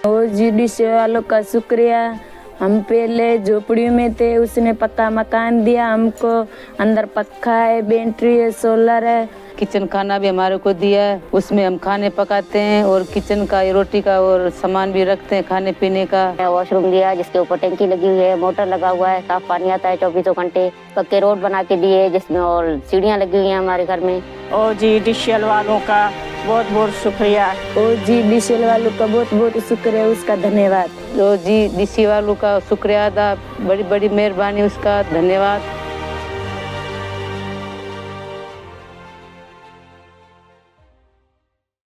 और जी डीसी वालों का शुक्रिया। हम पहले झोपड़ी में थे, उसने पक्का मकान दिया हमको। अंदर पक्का है, बैटरी है, सोलर है। किचन खाना भी हमारे को दिया है, उसमें हम खाने पकाते हैं और किचन का रोटी का और सामान भी रखते हैं खाने पीने का। वॉशरूम दिया जिसके ऊपर टंकी लगी हुई है, मोटर लगा हुआ है, साफ पानी आता है 24 घंटे। पक्के रोड बना के दिए जिसमें और सीढ़ियाँ लगी हुई हैं हमारे घर में। और जी डीसीएल वालों का बहुत बहुत शुक्रिया। और जी डीसीएल वालों का बहुत बहुत शुक्रिया, उसका धन्यवाद। तो जी डीसी वालों का शुक्रिया अदा, बड़ी बड़ी मेहरबानी, उसका धन्यवाद।